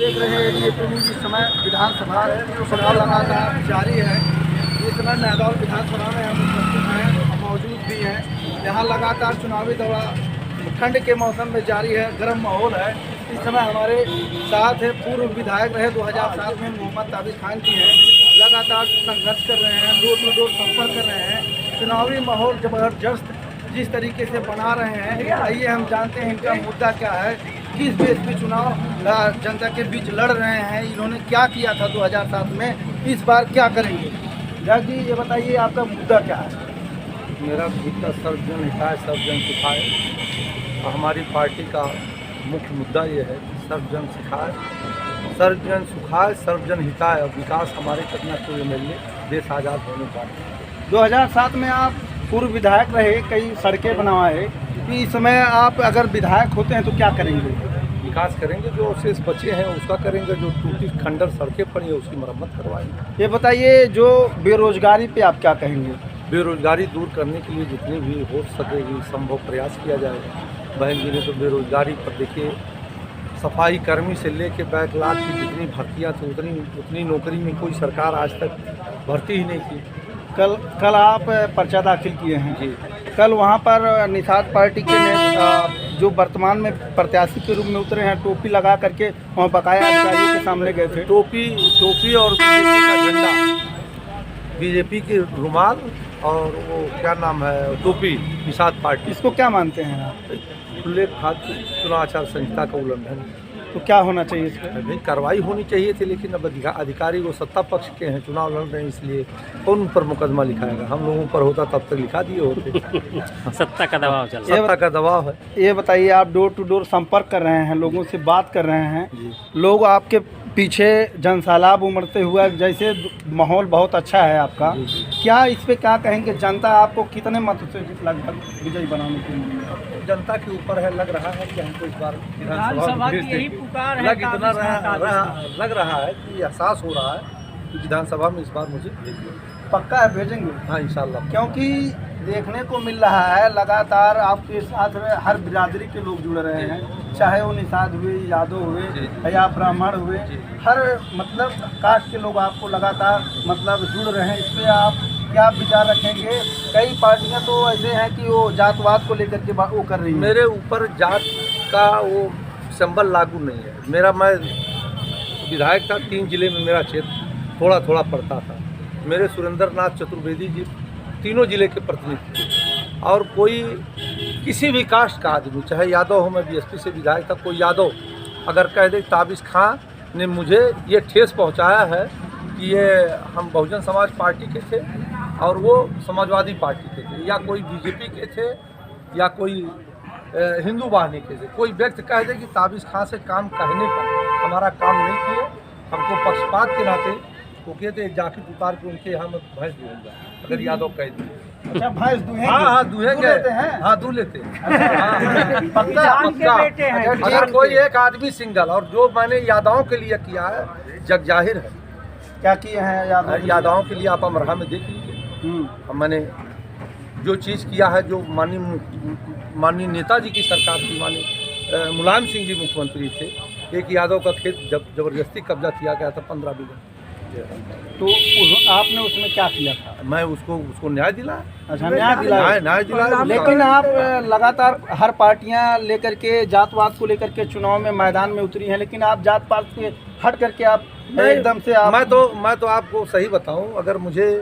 देख रहे हैं एडीएपी न्यूज़। इस समय विधानसभा चुनाव लगातार जारी है। इस समय नादौल विधानसभा में हम उपस्थित हैं, मौजूद भी हैं। यहाँ लगातार चुनावी दौरा ठंड के मौसम में जारी है, गर्म माहौल है। इस समय हमारे साथ है पूर्व विधायक रहे 2007 में मोहम्मद ताबिश खान जी हैं। लगातार संघर्ष कर रहे हैं, डोर टू डोर संपर्क कर रहे हैं। चुनावी माहौल जबरदस्त जिस तरीके से बना रहे हैं, आइए हम जानते हैं इनका मुद्दा क्या है, किस बेस पे चुनाव जनता के बीच लड़ रहे हैं, इन्होंने क्या किया था 2007 में, इस बार क्या करेंगे। जज जी ये बताइए आपका मुद्दा क्या है। मेरा मुद्दा सर्वजन हिताय सर्वजन सुखाय। हमारी पार्टी का मुख्य मुद्दा ये है कि सर्वजन सिखाए, सर्वजन सुखाय, सर्वजन हिताय और विकास हमारे करना कोई मिले, देश आज़ाद होने पाए। 2007 में आप पूर्व विधायक रहे, कई सड़कें बनवाए, तो इस समय आप अगर विधायक होते हैं तो क्या करेंगे। विकास करेंगे, जो अवशेष बचे हैं उसका करेंगे, जो टूटी खंडर सड़कें पड़ी है उसकी मरम्मत करवाएंगे। ये बताइए जो बेरोजगारी पे आप क्या कहेंगे। बेरोजगारी दूर करने के लिए जितनी भी हो सकेगी संभव प्रयास किया जाएगा। बहन जी ने तो बेरोजगारी पर देखिए, सफाई कर्मी से लेके बैकलॉग की जितनी भर्तियाँ थी उतनी नौकरी में कोई सरकार आज तक भर्ती ही नहीं की। कल आप पर्चा दाखिल किए हैं जी। कल वहाँ पर निषाद पार्टी के जो वर्तमान में प्रत्याशी के रूप में उतरे हैं, टोपी लगा करके वहाँ बकाया अधिकारियों के सामने गए थे। टोपी और बीजेपी का झंडा, बीजेपी के रुमाल और वो क्या नाम है टोपी, निषाद पार्टी। इसको क्या मानते हैं आप। खुले चुनाव आचार संहिता का उल्लंघन। तो क्या होना चाहिए इस पर। नहीं, कार्रवाई होनी चाहिए थी, लेकिन अब अधिकारी वो सत्ता पक्ष के हैं, चुनाव लड़ रहे हैं, इसलिए कौन पर मुकदमा लिखाएगा। हम लोगों पर होता तब तक लिखा दिए होते। सत्ता का दबाव चल रहा है। सत्ता का दबाव है। ये बताइए आप डोर टू डोर संपर्क कर रहे हैं, लोगों से बात कर रहे हैं, लोग आपके पीछे जनसैलाब उमड़ते हुए, जैसे माहौल बहुत अच्छा है आपका, क्या इस पे क्या कहेंगे। जनता आपको कितने मत से लगभग विजयी बनाने के लिए। जनता के ऊपर है, लग रहा है कि हमको इस बार विधानसभा की यही पुकार है। लग रहा है कि एहसास हो रहा है कि विधानसभा में इस बार मुझे पक्का है भेजेंगे। हाँ इंशाल्लाह। क्योंकि देखने को मिल रहा है लगातार आपके साथ हर बिरादरी के लोग जुड़ रहे हैं, चाहे वो निषाद हुए, यादव हुए या ब्राह्मण हुए, हर मतलब कास्ट के लोग आपको लगातार मतलब जुड़ रहे हैं। इस पर आप क्या विचार रखेंगे। कई पार्टियां तो ऐसे हैं कि वो जातवाद को लेकर के वो कर रही हैं। मेरे ऊपर जात का वो सिंबल लागू नहीं है। मैं विधायक था, 3 जिले में मेरा क्षेत्र थोड़ा थोड़ा पड़ता था। मेरे सुरेंद्र नाथ चतुर्वेदी जी तीनों जिले के प्रतिनिधि थे, और कोई किसी भी कास्ट का आदमी, चाहे यादव हो, मैं बीएसपी से विधायक था, कोई यादव अगर कह दे ताबिश खान ने मुझे ये ठेस पहुंचाया है कि ये हम बहुजन समाज पार्टी के थे और वो समाजवादी पार्टी के थे, या कोई बीजेपी के थे, या कोई हिंदू वाहिनी के थे, कोई व्यक्ति कह दे कि ताबिश खान से काम कहने पर हमारा काम नहीं किए, हमको पक्षपात के नाते वो कहते जाके उतार के उनके यहाँ मैं भैंस दूंगा, अगर यादव कह दिए। अच्छा भैंस दूहेंगे। हाँ दूहेंगे। हाँ दूह लेते हैं। पक्का। अगर कोई एक आदमी सिंगल, और जो मैंने यादवों के लिए किया है जग जाहिर है। क्या किए हैं यादवों के लिए आप अमरहा में देख लीजिए। मैंने जो चीज़ किया है, जो माननीय नेताजी की सरकार थी, माननीय मुलायम सिंह जी मुख्यमंत्री थे, एक यादव का खेत जबरदस्ती कब्जा किया गया था 15 बीघा। तो आपने उसमें क्या किया था। मैं उसको न्याय दिलाया। अच्छा न्याय दिलाया। लेकिन आप लगातार हर पार्टियां लेकर के जातवाद को लेकर के चुनाव में मैदान में उतरी हैं, लेकिन आप जात पात से हट करके आप एकदम से मैं तो आपको सही बताऊं, अगर मुझे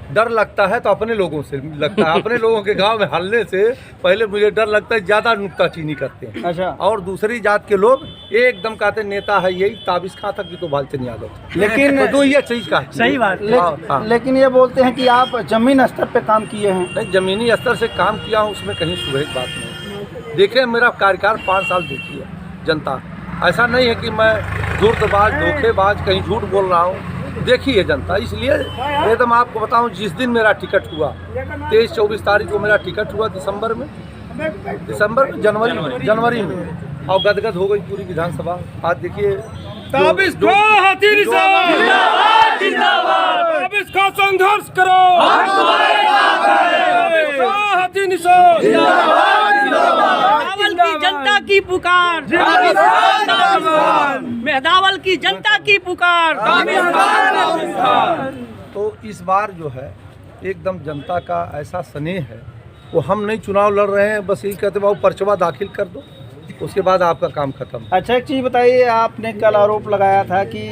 डर लगता है तो अपने लोगों से लगता है। अपने लोगों के गांव में हलने से पहले मुझे डर लगता है, ज़्यादा नुक्ताचीनी करते हैं। अच्छा। और दूसरी जात के लोग एकदम कहते नेता है यही ताबिश खां तक भी तो भालते नहीं यादव। लेकिन तो ये चीज़ का सही बात। लेकिन ये बोलते हैं कि आप जमीन स्तर पे काम किए हैं। नहीं, ज़मीनी स्तर से काम किया हूँ, उसमें कहीं सुबह की बात नहीं। देखिए मेरा कार्यकाल 5 साल देखी है जनता। ऐसा नहीं है कि मैं धूर्तबाज धोखेबाज कहीं झूठ बोल रहा हूँ, देखी है जनता। इसलिए एकदम आपको बताऊं, जिस दिन मेरा टिकट हुआ 23-24 तारीख को मेरा टिकट हुआ जनवरी में, और गदगद हो गई पूरी विधानसभा। आज देखिए ताबिश खां हाथी निशान जिंदाबाद जिंदाबाद, ताबिश खां संघर्ष करो, हम तुम्हारे साथ हैं, ताबिश खां हाथी निशान जिंदाबाद जिंदाबाद, जनता की पुकार, मेहदावल की जनता की पुकार। तो इस बार जो है एकदम जनता का ऐसा स्नेह है, वो हम नहीं चुनाव लड़ रहे हैं, बस यही कहते बाबू पर्चवा दाखिल कर दो, उसके बाद आपका काम खत्म। अच्छा, एक चीज़ बताइए, आपने कल आरोप लगाया था कि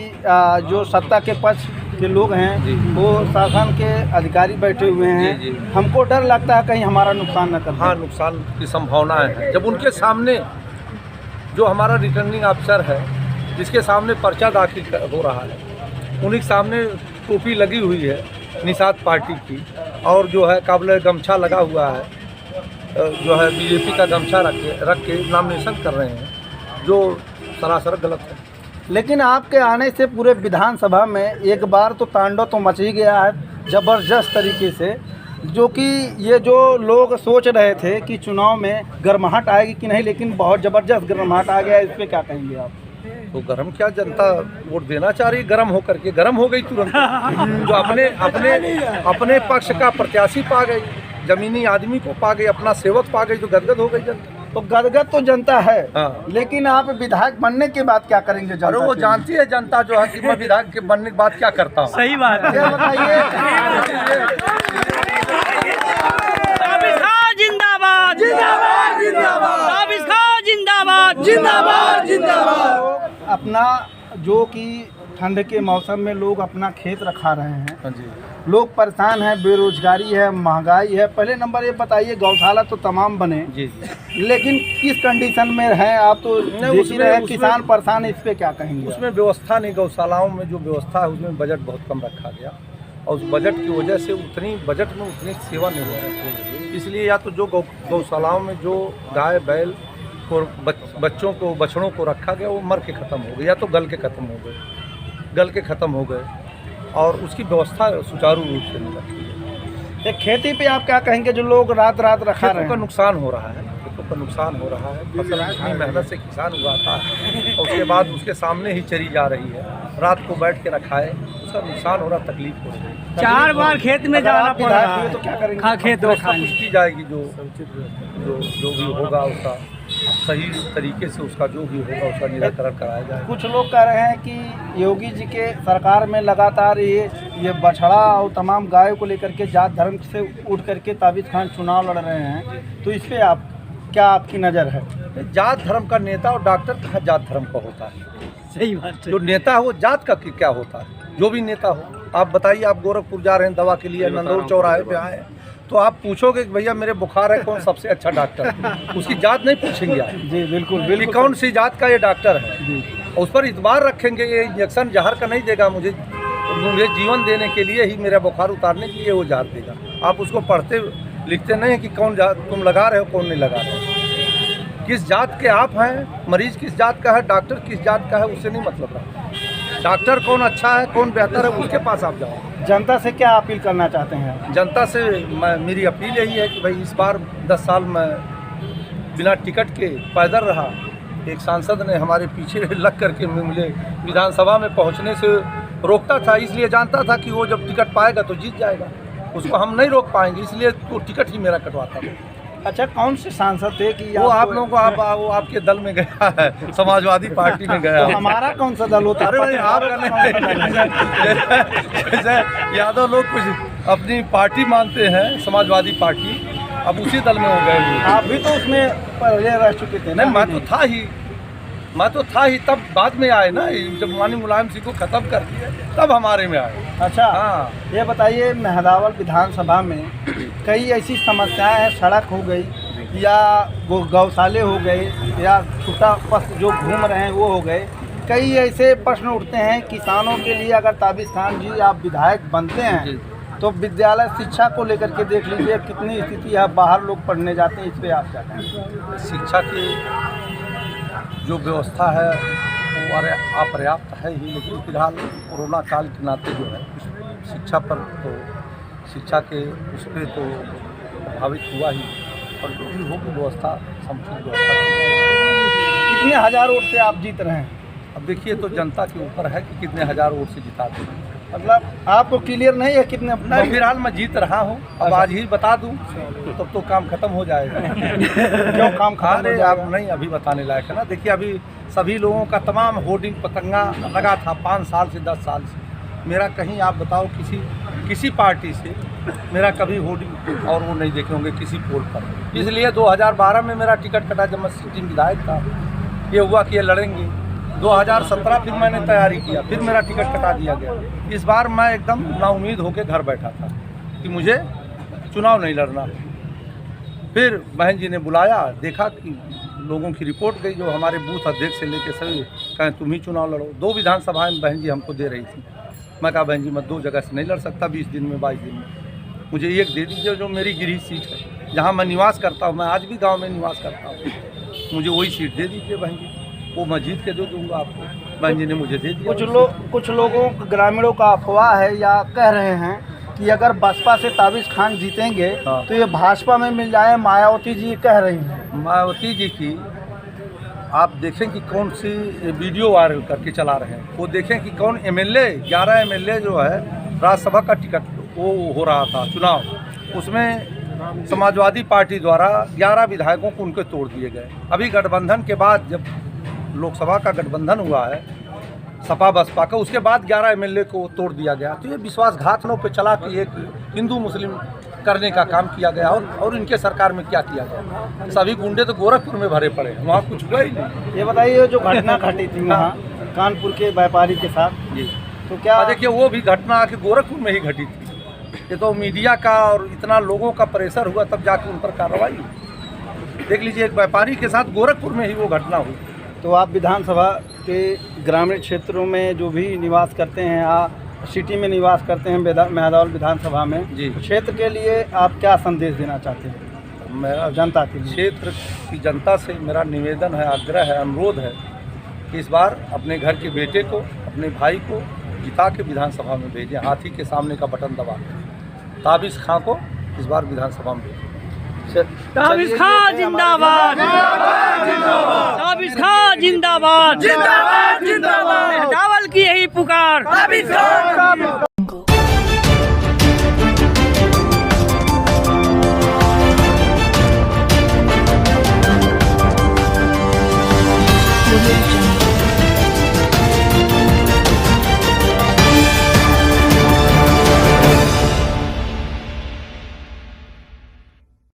जो सत्ता के पक्ष के लोग हैं वो शासन के अधिकारी बैठे हुए हैं, जी। हमको डर लगता है कहीं हमारा नुकसान न कर। हाँ, नुकसान की संभावनाएं हैं। जब उनके सामने जो हमारा रिटर्निंग अफसर है, जिसके सामने पर्चा दाखिल हो रहा है, उन्हीं के सामने टोपी लगी हुई है निषाद पार्टी की, और जो है काबले गमछा लगा हुआ है, जो है बीजेपी का गमछा रख के नॉमिनेशन कर रहे हैं, जो सरासर गलत है। लेकिन आपके आने से पूरे विधानसभा में एक बार तो तांडव तो मच ही गया है ज़बरदस्त तरीके से, जो कि ये जो लोग सोच रहे थे कि चुनाव में गर्माहट आएगी कि नहीं, लेकिन बहुत ज़बरदस्त गर्माहट आ गया। इस पर क्या कहेंगे आप? तो गरम क्या, जनता वोट देना चाह रही, गरम होकर के गरम हो गई तुरंत। जो अपने अपने अपने पक्ष का प्रत्याशी पा गई, जमीनी आदमी को पा गई, अपना सेवक पा गई, तो गदगद हो गई जनता। तो गदगद तो जनता है, हाँ। लेकिन आप विधायक बनने के बाद क्या करेंगे जनता? अरे वो के जानती है जनता जो है कि मैं विधायक के बनने के बाद क्या करता हूँ। सही बात है। क्या बताइए? ताबिश खां जिंदाबाद, जिंदाबाद, जिंदाबाद। ताबिश खां जिंदाबाद, जिंदाबाद, जिंदाबाद। अपना जो कि ठंड के मौसम में लोग अपना खेत रखा रहे हैं, हाँ जी। लोग परेशान हैं, बेरोजगारी है, महंगाई है। पहले नंबर ये बताइए, गौशाला तो तमाम बने, जी। लेकिन किस कंडीशन में हैं आप? तो देख ही रहे हैं, किसान परेशान है, इस पे क्या कहेंगे? उसमें व्यवस्था नहीं, गौशालाओं में जो व्यवस्था है उसमें बजट बहुत कम रखा गया, और उस बजट की वजह से उतनी बजट में उतनी सेवा नहीं हो रही। इसलिए या तो जो गौशालाओं में जो गाय बैल और बच्चों को बछड़ों को रखा गया वो मर के ख़त्म हो गए, या तो गल के ख़त्म हो गए, और उसकी व्यवस्था सुचारू रूप से नहीं रखी है। एक खेती पे आप क्या कहेंगे, जो लोग रात रात रखा रहे खेतों हैं? का नुकसान हो रहा है, खेतों का नुकसान हो रहा है। फसल इतनी मेहनत से किसान उगाता है और उसके बाद उसके सामने ही चरी जा रही है, रात को बैठ के रखा है, उसका नुकसान हो रहा, तकलीफ हो रही है। 4 बार खेत में अगर जाना आप पड़ रहा विधायक हुए है, तो क्या करेंगे? खा खेत व्यवस्था रखा कुछ की जाएगी, जो भी होगा उसका सही तरीके से उसका जो भी होगा उसका निराकरण कराया जाएगा। कुछ लोग कह रहे हैं कि योगी जी के सरकार में लगातार ये बछड़ा और तमाम गायों को लेकर के जात धर्म से उठ करके ताबिश खान चुनाव लड़ रहे हैं, तो इस पे आप क्या, आपकी नज़र है? जात धर्म का नेता और डॉक्टर कहाँ जात धर्म का होता है? सही बात है। जो नेता है वो जात का क्या होता है? जो भी नेता हो, आप बताइए, आप गोरखपुर जा रहे हैं दवा के लिए, नंदौर चौराहे पे आए, तो आप पूछोगे कि भैया मेरे बुखार है, कौन सबसे अच्छा डॉक्टर है? उसकी जात नहीं पूछेंगे आप। जी बिल्कुल कि बिल्कुल। कौन सी जात का ये डॉक्टर है, जी, उस पर इतबार रखेंगे। ये इंजेक्शन जहर का नहीं देगा, मुझे जीवन देने के लिए ही, मेरा बुखार उतारने के लिए वो जहर देगा। आप उसको पढ़ते लिखते नहीं कि कौन जात तुम लगा रहे हो, कौन नहीं लगा रहे हो, किस जात के आप हैं, मरीज किस जात का है, डॉक्टर किस जात का है, उससे नहीं मतलब रहा। डॉक्टर कौन अच्छा है, कौन बेहतर है, उसके पास आप जाओ। जनता से क्या अपील करना चाहते हैं आप? जनता से मेरी अपील यही है कि भाई इस बार 10 साल में बिना टिकट के पैदल रहा, एक सांसद ने हमारे पीछे लग करके मुझे विधानसभा में पहुंचने से रोकता था, इसलिए जानता था कि वो जब टिकट पाएगा तो जीत जाएगा, उसको हम नहीं रोक पाएंगे, इसलिए वो टिकट ही मेरा कटवाता था। अच्छा, कौन से सांसद थे कि वो आप लोगों को वो आपके दल में गया है, समाजवादी पार्टी में गया तो है। हमारा कौन सा दल होता है? अरे भाई आपका नहीं, जैसे यादव लोग कुछ अपनी पार्टी मानते हैं, समाजवादी पार्टी, अब उसी दल में हो गए वो। आप भी तो उसमें पहले रह चुके थे ना? नहीं, मैं तो था ही, तब बाद में आए ना, जब माननीय मुलायम सिंह को खत्म कर दिया तब हमारे में आए। अच्छा, हाँ। ये बताइए, मेहदावल विधानसभा में कई ऐसी समस्याएं हैं, सड़क हो गई या गौशाले हो गए या छूटा पशु जो घूम रहे हैं वो हो गए, कई ऐसे प्रश्न उठते हैं किसानों के लिए। अगर ताबिश खान जी आप विधायक बनते हैं तो विद्यालय शिक्षा को लेकर के देख लीजिए कितनी स्थिति है, बाहर लोग पढ़ने जाते हैं, इस पर आप क्या कहेंगे? शिक्षा की जो व्यवस्था है वो अपर्याप्त है ही, लेकिन फिलहाल कोरोना काल के नाते जो है शिक्षा पर तो शिक्षा के उस पर तो प्रभावित हुआ ही, और जो भी हो व्यवस्था समुचित व्यवस्था। कितने हज़ार वोट से आप जीत रहे हैं? अब देखिए, तो जनता के ऊपर है कि कितने हज़ार वोट से जिता दें। मतलब आपको क्लियर नहीं है कितने नहीं, फिलहाल मैं जीत रहा हूँ। अब आज ही बता दूँ तब तो काम खत्म हो जाएगा। क्यों काम खत्म हो अरे जाएगा? आप नहीं अभी बताने लायक है ना। देखिए अभी सभी लोगों का तमाम होर्डिंग पतंगा लगा था 5 साल से 10 साल से। मेरा कहीं आप बताओ किसी पार्टी से मेरा कभी होर्डिंग और वो नहीं देखे होंगे किसी पोल पर। इसलिए 2012 में मेरा टिकट कटा जब मैं सिटिंग विधायक था। ये हुआ कि ये लड़ेंगे। 2017 फिर मैंने तैयारी किया, फिर मेरा टिकट कटा दिया गया। इस बार मैं एकदम नाउम्मीद होकर घर बैठा था कि मुझे चुनाव नहीं लड़ना। फिर बहन जी ने बुलाया, देखा कि लोगों की रिपोर्ट गई जो हमारे बूथ अध्यक्ष से लेकर सभी कहें तुम ही चुनाव लड़ो। 2 विधानसभाएं बहन जी हमको दे रही थी। मैं कहा बहन जी मैं 2 जगह से नहीं लड़ सकता 20 दिन में 22 दिन में, मुझे एक दे दीजिए जो मेरी गृह सीट है, जहाँ मैं निवास करता हूँ। मैं आज भी गाँव में निवास करता हूँ, मुझे वही सीट दे दीजिए बहन जी, वो मैं जीत के दे दूँगा आपको। बहन जी ने मुझे दे दिया। कुछ लोगों ग्रामीणों का अफवाह है या कह रहे हैं कि अगर बसपा से ताबिश खान जीतेंगे हाँ। तो ये भाजपा में मिल जाए। मायावती जी कह रही हैं। मायावती जी की आप देखें कि कौन सी वीडियो वायरल करके चला रहे हैं, वो देखें कि कौन एमएलए 11 एमएलए जो है राज्यसभा का टिकट वो हो रहा था चुनाव, उसमें समाजवादी पार्टी द्वारा 11 विधायकों को उनके तोड़ दिए गए। अभी गठबंधन के बाद जब लोकसभा का गठबंधन हुआ है सपा बसपा का, उसके बाद 11 एमएलए को तोड़ दिया गया। तो ये विश्वासघात लोग पे चला कि एक हिंदू मुस्लिम करने का काम किया गया। और इनके सरकार में क्या किया गया? सभी गुंडे तो गोरखपुर में भरे पड़े, वहाँ कुछ हुआ ही नहीं। ये बताइए जो घटना घटी थी वहाँ कानपुर के व्यापारी के साथ जी, तो क्या देखिए वो भी घटना आके गोरखपुर में ही घटी थी। ये तो मीडिया का और इतना लोगों का प्रेशर हुआ तब जाके उन पर कार्रवाई हुई। देख लीजिए एक व्यापारी के साथ गोरखपुर में ही वो घटना हुई। तो आप विधानसभा के ग्रामीण क्षेत्रों में जो भी निवास करते हैं या सिटी में निवास करते हैं मेहदौल विधानसभा में जी, क्षेत्र के लिए आप क्या संदेश देना चाहते हैं? मेरा जनता के लिए क्षेत्र की जनता से मेरा निवेदन है, आग्रह है, अनुरोध है कि इस बार अपने घर के बेटे को, अपने भाई को जिता के विधानसभा में भेजें। हाथी के सामने का बटन दबा ताबिश खां को इस बार विधानसभा में भेजें। ताबिश खां जिंदाबाद, ताबिश खां जिंदाबाद, जिंदाबाद जिंदाबाद, चावल की यही पुकार।